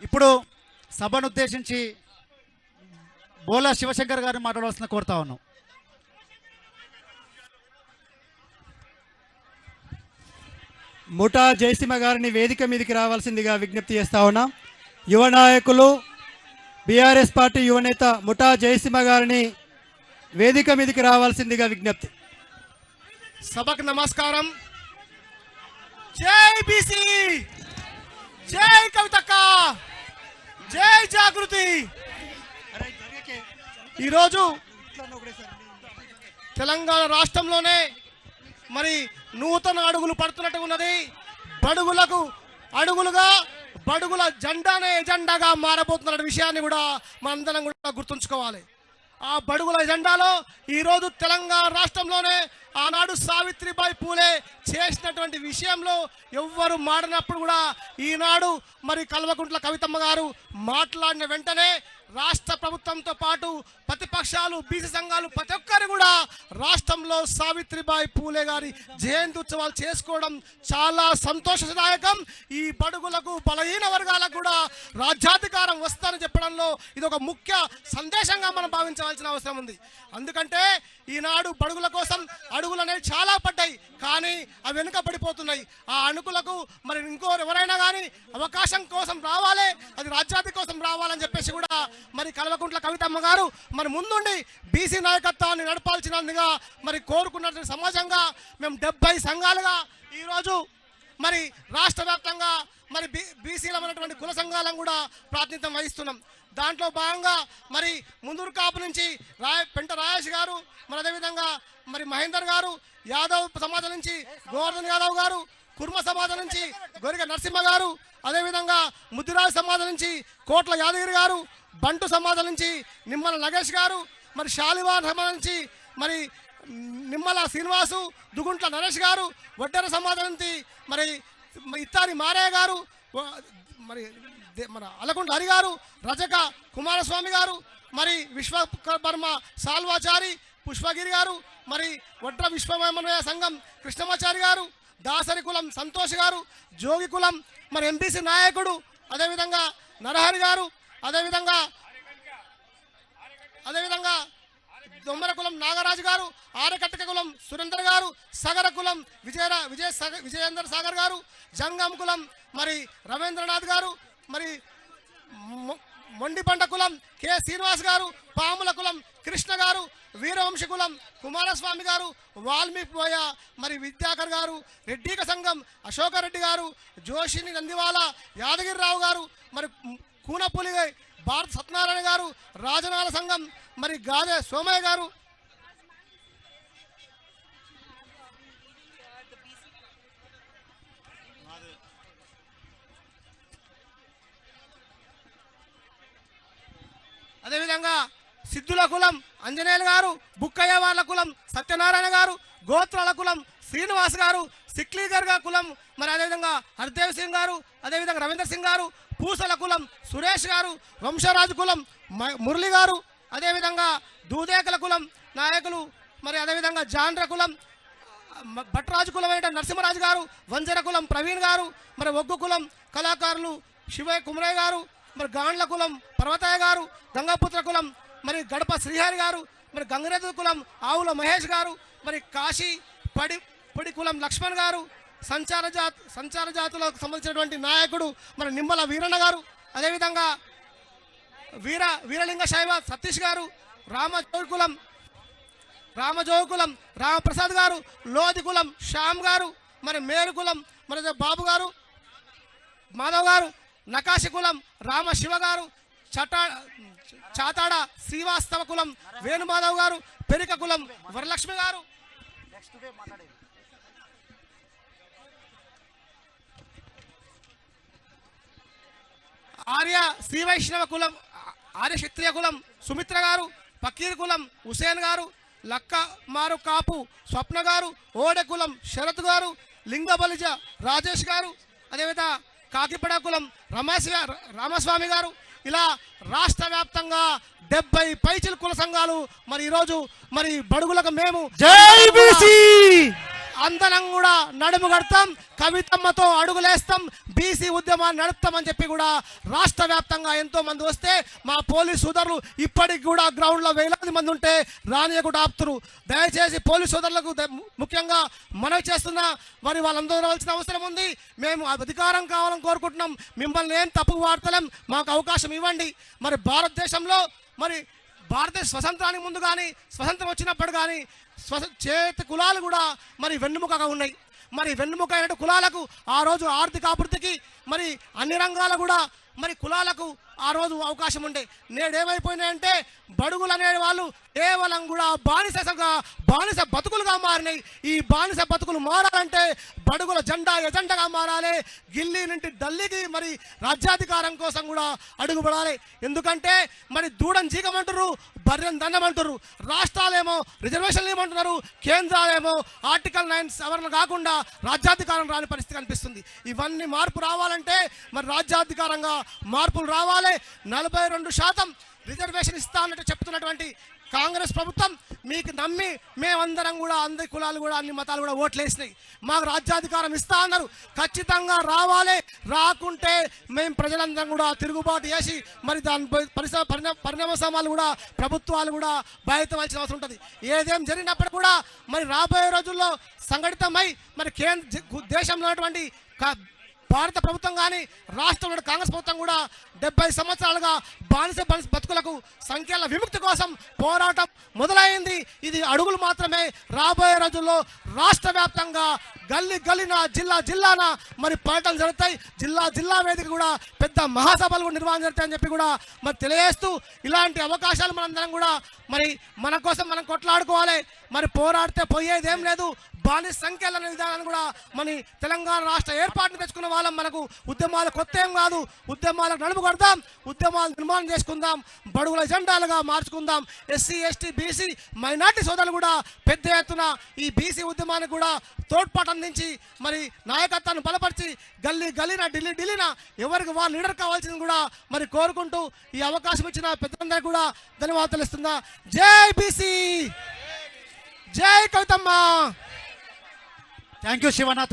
ఇప్పుడు సభను ఉద్దేశించి బోలా శివశంకర్ గారిని మాట్లాడవలసిన కోరుతా ఉన్నాం. ముఠా జయసింహ గారిని వేదిక మీదకి రావాల్సిందిగా విజ్ఞప్తి చేస్తా ఉన్నాం. యువ నాయకులు బీఆర్ఎస్ పార్టీ యువనేత ముఠా జయసింహ గారిని వేదిక మీదకి రావాల్సిందిగా విజ్ఞప్తి. సభకు నమస్కారం. జై బీసీ, జై కవితక్క, జై జాగృతి. ఈరోజు తెలంగాణ రాష్ట్రంలోనే మరి నూతన అడుగులు పడుతున్నట్టు ఉన్నది. బడుగులకు అడుగులుగా బడుగుల జెండానే ఎజెండాగా మారబోతున్న విషయాన్ని కూడా మనందరం కూడా గుర్తుంచుకోవాలి. ఆ బడుగుల ఎజెండాలో ఈరోజు తెలంగాణ రాష్ట్రంలోనే ఆనాడు సావిత్రిబాయి పూలే చేసినటువంటి విషయంలో ఎవ్వరు మాడినప్పుడు కూడా ఈనాడు మరి కల్వకుంట్ల కవితమ్మ గారు మాట్లాడిన వెంటనే రాష్ట్ర ప్రభుత్వంతో పాటు ప్రతిపక్షాలు బీసీ సంఘాలు ప్రతి ఒక్కరు కూడా రాష్ట్రంలో సావిత్రిబాయి పూలే గారి జయంతి ఉత్సవాలు చేసుకోవడం చాలా సంతోషదాయకం. ఈ బడుగులకు బలహీన వర్గాలకు కూడా రాజ్యాధికారం వస్తుందని చెప్పడంలో ఇది ఒక ముఖ్య సందేశంగా మనం భావించవలసిన అవసరం ఉంది. అందుకంటే ఈనాడు బడుగుల కోసం అడుగులు అనేవి చాలా పడ్డాయి, కానీ అవి వెనుక పడిపోతున్నాయి. ఆ అణుకులకు మరి ఎవరైనా కానీ అవకాశం కోసం రావాలి, అది రాజ్యాధి కోసం రావాలని చెప్పేసి కూడా మరి కల్వకుంట్ల కవితమ్మ గారు మరి ముందుండి బీసీ నాయకత్వాన్ని నడపాల్సినందుగా మరి కోరుకున్నటువంటి సమాజంగా మేము 70 సంఘాలుగా ఈరోజు మరి రాష్ట్ర వ్యాప్తంగా మరి బీసీలమైనటువంటి కుల సంఘాలను కూడా ప్రాతినిధ్యం వహిస్తున్నాం. దాంట్లో భాగంగా మరి ముందూరు కాపు నుంచి పెంట రాజేష్ గారు, మరి అదేవిధంగా మరి మహేందర్ గారు, యాదవ్ సమాజం నుంచి గోవర్ధన్ యాదవ్ గారు, కుర్మ సమాజం నుంచి గొరిగ నరసింహ గారు, అదేవిధంగా ముద్దిరాజు సమాజం నుంచి కోట్ల యాదగిరి గారు, బంటు సమాజం నుంచి నిమ్మల నగేష్ గారు, మరి శాలివాన్ సమాజం నుంచి మరి నిమ్మల శ్రీనివాసు, దుగుంట్ల నరేష్ గారు, వడ్డెర సమాజం నుంచి మరి ఇత్తారి మారయ్య గారు, మరి మన అలకుండ హరి గారు, రజక కుమారస్వామి గారు, మరి విశ్వకర్మ సాల్వాచారి పుష్పగిరి గారు, మరి వడ్ర విశ్వమయ సంఘం కృష్ణమాచారి గారు, దాసరి కులం సంతోష్ గారు, జోగి కులం మరి ఎంపీసీ నాయకుడు అదేవిధంగా నరహరి గారు, అదేవిధంగా దొమ్మర కులం నాగరాజు గారు, ఆరకట్టక కులం సురేందర్ గారు, సగర కులం విజయేంద్ర సాగర్ గారు, జంగం కులం మరి రవీంద్రనాథ్ గారు, మరి మొండిపంట కులం కె శ్రీనివాస్ గారు, పాముల కులం కృష్ణ గారు, వీరవంశ కులం కుమారస్వామి గారు, వాల్మీకి పోయ మరి విద్యాకర్ గారు, రెడ్డిక సంఘం అశోకరెడ్డి గారు, జోషిని నందివాల యాదగిరిరావు గారు, మరి కూనపులి భారత సత్యనారాయణ గారు, రాజనాల సంఘం మరి గాదె సోమయ్య గారు, అదేవిధంగా సిద్ధుల కులం అంజనేయులు గారు, బుక్కయ్య వాళ్ళ కులం సత్యనారాయణ గారు, గోత్రాల కులం శ్రీనివాస్ గారు, సిక్లీగర్ కులం మరి అదేవిధంగా హర్దేవ్ సింగ్ గారు, అదేవిధంగా రవీందర్ సింగ్ గారు, పూసల కులం సురేష్ గారు, వంశరాజు కులం మురళి గారు, అదేవిధంగా దూదేకల కులం నాయకులు మరి అదేవిధంగా జాండ్ర కులం భట్రాజు కులం అయిన నరసింహరాజు గారు, వంజర కులం ప్రవీణ్ గారు, మరి ఒగ్గు కులం కళాకారులు శివయ్య కుమరయ్య గారు, మరి గాండ్ల కులం పర్వతయ్య గారు, గంగాపుత్ర కులం మరి గడప శ్రీహరి గారు, మరి గంగరేతు కులం ఆవుల మహేష్ గారు, మరి కాశీ పొడి కులం లక్ష్మణ్ గారు, సంచార జాతులకు సంబంధించినటువంటి నాయకుడు మరి నిమ్మల వీరన్న గారు, అదేవిధంగా వీరలింగ శైవ సతీష్ గారు, రామజోగు కులం రామప్రసాద్ గారు, లోది కులం శ్యామ్ గారు, మరి మేరు కులం మరి బాబు గారు, మాధవ్ గారు, నకాశి కులం రామశివ గారు, చాతాడ శ్రీవాస్తవ కులం వేణుమాధవ్ గారు, పెరిక కులం వరలక్ష్మి గారు, ఆర్య శ్రీ వైష్ణవ కులం ఆర్య క్షత్రియ కులం సుమిత్ర గారు, ఫకీర్ కులం హుసేన్ గారు, లక్క మారు కాపు స్వప్న గారు, ఓడె కులం శరత్ గారు, లింగబలిజ రాజేష్ గారు, అదేవిధంగా కాకిపడ కులం రామస్వామి గారు, ఇలా రాష్ట్ర వ్యాప్తంగా 70 పైచిల కుల సంఘాలు మరి ఈరోజు మరి బడుగులకు మేము జై బీసీ అందరం కూడా నడుము కడతాం, కవితమ్మతో అడుగులేస్తాం, బీసీ ఉద్యమాన్ని నడుపుతామని చెప్పి కూడా రాష్ట్ర వ్యాప్తంగా ఎంతో మంది వస్తే మా పోలీస్ సోదరులు ఇప్పటికి కూడా గ్రౌండ్లో వేలాది మంది ఉంటే రానియకుండా ఆపుతురు. దయచేసి పోలీస్ సోదరులకు ముఖ్యంగా మనవి చేస్తున్నా, మరి వాళ్ళందరూ రావాల్సిన అవసరం ఉంది. మేము అధికారం కావాలని కోరుకుంటున్నాం, మిమ్మల్ని ఏం తప్పుకు వాడతలేం, మాకు అవకాశం ఇవ్వండి. మరి భారతదేశంలో మరి భారతదేశ స్వతంత్రానికి ముందు కానీ స్వతంత్రం వచ్చినప్పుడు కానీ చేతి కులాలు కూడా మరి వెన్నుముకగా ఉన్నాయి. మరి వెన్నుముక అయిన కులాలకు ఆ రోజు ఆర్థిక అభివృద్ధికి మరి అన్ని రంగాల కూడా మరి కులాలకు ఆ రోజు అవకాశం ఉండే. నేడేమైపోయినాయంటే బడుగులు అనే వాళ్ళు కేవలం కూడా బానిస బతుకులుగా మారినాయి. ఈ బానిస బతుకులు మారాలంటే బడుగుల జెండా ఎజెండాగా మారాలి. ఢిల్లీ నుండి ఢిల్లీకి మరి రాజ్యాధికారం కోసం కూడా అడుగుపడాలి. ఎందుకంటే మరి దూడని జీకమంటారు, బర్రెని దండమంటారు. రాష్ట్రాలేమో రిజర్వేషన్లు ఏమంటున్నారు, కేంద్రాలేమో ఆర్టికల్ 9 సవరణ కాకుండా రాజ్యాధికారం రాని పరిస్థితి కనిపిస్తుంది. ఇవన్నీ మార్పు రావాలంటే మరి రాజ్యాధికారంగా మార్పులు రావాలి. 42% రిజర్వేషన్ ఇస్తా అన్నట్టు చెప్తున్నటువంటి కాంగ్రెస్ ప్రభుత్వం మీకు నమ్మి మేమందరం కూడా అందరి కులాలు కూడా అన్ని మతాలు కూడా ఓట్లేసినాయి. మాకు రాజ్యాధికారం ఇస్తా అన్నారు, ఖచ్చితంగా రావాలి. రాకుంటే మేము ప్రజలందరం కూడా తిరుగుబాటు చేసి మరి దాని పరిణామాలు కూడా ప్రభుత్వాలు కూడా బయటవలసిన అవసరం ఉంటుంది. ఏదేం జరిగినప్పుడు కూడా మరి రాబోయే రోజుల్లో సంఘటితమై మరి దేశంలో ఉన్నటువంటి భారత ప్రభుత్వం కానీ రాష్ట్రంలో కాంగ్రెస్ ప్రభుత్వం కూడా 70 సంవత్సరాలుగా బానిస బతుకులకు సంఖ్యల విముక్తి కోసం పోరాటం మొదలైంది. ఇది అడుగులు మాత్రమే. రాబోయే రోజుల్లో రాష్ట్ర వ్యాప్తంగా గల్లీన జిల్లాన మరి పర్యటనలు జరుగుతాయి. జిల్లా వేదిక కూడా పెద్ద మహాసభలు కూడా నిర్వహణ జరుగుతాయని చెప్పి కూడా మరి తెలియజేస్తూ, ఇలాంటి అవకాశాలు మనందరం కూడా మరి మన కోసం మనం కొట్లాడుకోవాలి. మరి పోరాడితే పోయేదేం లేదు. బానిస సంఖ్యల విధానాన్ని కూడా మన తెలంగాణ రాష్ట్ర ఏర్పాటును తెచ్చుకున్న వాళ్ళం. మనకు ఉద్యమాలు కొత్త ఏం కాదు. ఉద్యమాలకు నడుపు కొడదాం, ఉద్యమాలు నిర్మాణం చేసుకుందాం, బడుగుల ఎజెండాలుగా మార్చుకుందాం. ఎస్సీ ఎస్టీ బీసీ మైనార్టీ సోదరులు కూడా పెద్ద ఎత్తున ఈ బీసీ ఉద్యమానికి కూడా తోడ్పాటు అందించి మరి నాయకత్వాన్ని బలపరిచి గల్లీన ఢిల్లీన ఎవరికి వాళ్ళు లీడర్ కావాల్సింది కూడా మరి కోరుకుంటూ ఈ అవకాశం ఇచ్చిన పెద్దలందరికీ కూడా ధన్యవాదాలు ఇస్తున్నా. జై బీసీ, జై కవితమ్మ. Thank you Shivanna.